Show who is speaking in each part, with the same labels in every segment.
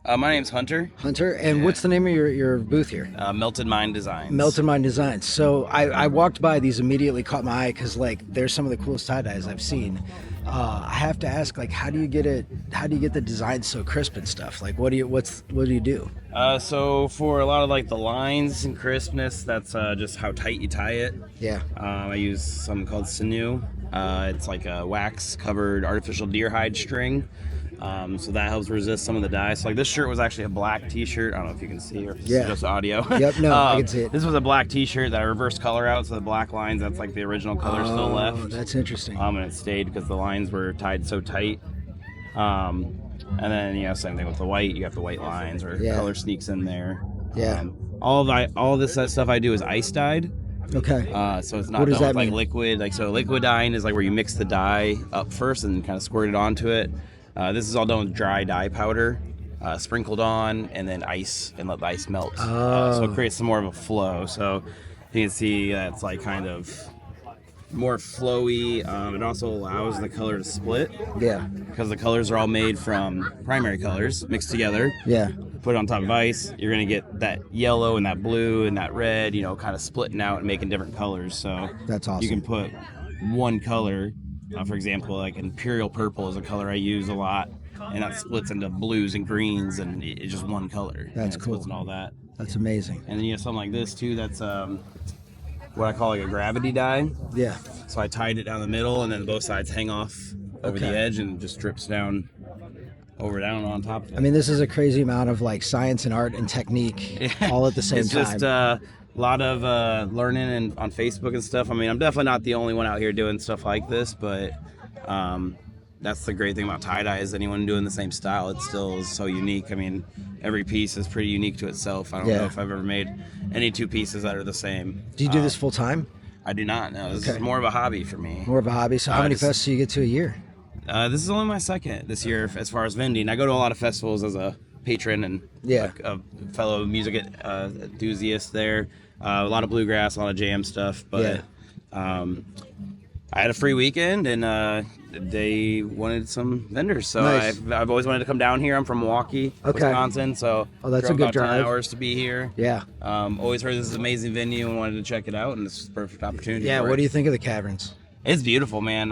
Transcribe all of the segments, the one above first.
Speaker 1: My name's Hunter.
Speaker 2: Hunter, and
Speaker 1: Yeah.
Speaker 2: what's the name of your booth here?
Speaker 1: Melted Mind Designs.
Speaker 2: Melted Mind Designs. So I walked by, these immediately caught my eye because like there's some of the coolest tie dyes I've seen. I have to ask, like, how do you get it? How do you get the designs so crisp and stuff? Like, what do you do?
Speaker 1: So for a lot of like the lines and crispness, that's just how tight you tie it.
Speaker 2: Yeah.
Speaker 1: I use something called sinew. It's like a wax covered artificial deer hide string. So that helps resist some of the dye. So like this shirt was actually a black t-shirt. I don't know if you can see or if it's just audio.
Speaker 2: Yep, no, I can see it.
Speaker 1: This was a black t-shirt that I reversed color out, so the black lines, that's like the original color still left.
Speaker 2: Oh, that's interesting.
Speaker 1: And it stayed because the lines were tied so tight. And then, same thing with the white. You have the white lines or color sneaks in there.
Speaker 2: Yeah.
Speaker 1: All this stuff I do is ice dyed.
Speaker 2: Okay.
Speaker 1: So it's not
Speaker 2: What does
Speaker 1: done
Speaker 2: that
Speaker 1: with
Speaker 2: mean?
Speaker 1: like liquid. So liquid dyeing is like where you mix the dye up first and kind of squirt it onto it. This is all done with dry dye powder, sprinkled on, and then ice, and let the ice melt. So it creates some more of a flow. So you can see that's like kind of more flowy. It also allows the color to split.
Speaker 2: Yeah.
Speaker 1: Because the colors are all made from primary colors mixed together.
Speaker 2: Yeah.
Speaker 1: Put it on top of ice, you're gonna get that yellow and that blue and that red, kind of splitting out and making different colors. So
Speaker 2: That's awesome.
Speaker 1: You can put one color, for example, like imperial purple is a color I use a lot, and that splits into blues and greens, and it's just one color.
Speaker 2: That's
Speaker 1: cool.
Speaker 2: cool.
Speaker 1: And all that.
Speaker 2: That's amazing.
Speaker 1: And then you have something like this too. That's what I call like a gravity dye.
Speaker 2: Yeah.
Speaker 1: So I tied it down the middle, and then both sides hang off over the edge, and it just drips down down on top of it.
Speaker 2: I mean, this is a crazy amount of like science and art and technique all at the same
Speaker 1: it's
Speaker 2: time.
Speaker 1: It's just a lot of learning and on Facebook and stuff. I mean, I'm definitely not the only one out here doing stuff like this, but that's the great thing about tie-dye is anyone doing the same style, it still is so unique. I mean, every piece is pretty unique to itself. I don't know if I've ever made any two pieces that are the same.
Speaker 2: Do you do this full time?
Speaker 1: I do not. No, this is more of a hobby for me.
Speaker 2: More of a hobby. So how many fests do you get to a year?
Speaker 1: This is only my second this year as far as vending. I go to a lot of festivals as a patron and a fellow music enthusiast there. A lot of bluegrass, a lot of jam stuff. But I had a free weekend, and they wanted some vendors. So
Speaker 2: Nice.
Speaker 1: I've always wanted to come down here. I'm from Milwaukee, Wisconsin. So
Speaker 2: that's a
Speaker 1: drove
Speaker 2: good
Speaker 1: about 10
Speaker 2: drive.
Speaker 1: hours to be here.
Speaker 2: Yeah.
Speaker 1: Always heard this is an amazing venue and wanted to check it out, and this is a perfect opportunity.
Speaker 2: Yeah.
Speaker 1: for
Speaker 2: What
Speaker 1: it.
Speaker 2: do you think of the Caverns?
Speaker 1: It's beautiful, man.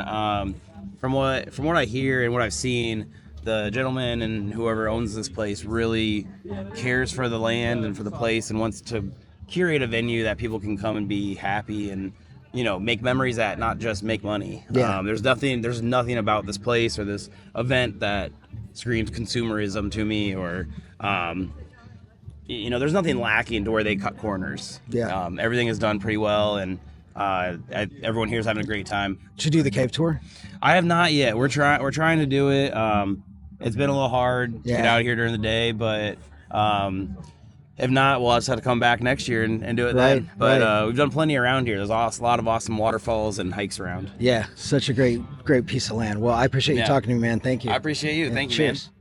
Speaker 1: From what I hear and what I've seen, the gentleman and whoever owns this place really cares for the land and for the place and wants to curate a venue that people can come and be happy and make memories at, not just make money.
Speaker 2: Yeah.
Speaker 1: There's nothing about this place or this event that screams consumerism to me, or there's nothing lacking to where they cut corners.
Speaker 2: Yeah.
Speaker 1: Everything is done pretty well, and everyone here is having a great time.
Speaker 2: Did you do the cave tour?
Speaker 1: I have not yet. We're trying to do it. It's been a little hard to get out here during the day, but if not, we'll just have to come back next year and do it then. But we've done plenty around here. There's a lot of awesome waterfalls and hikes around.
Speaker 2: Yeah, such a great piece of land. Well, I appreciate you talking to me, man. Thank you.
Speaker 1: I appreciate you. Thank you,
Speaker 2: cheers.
Speaker 1: man.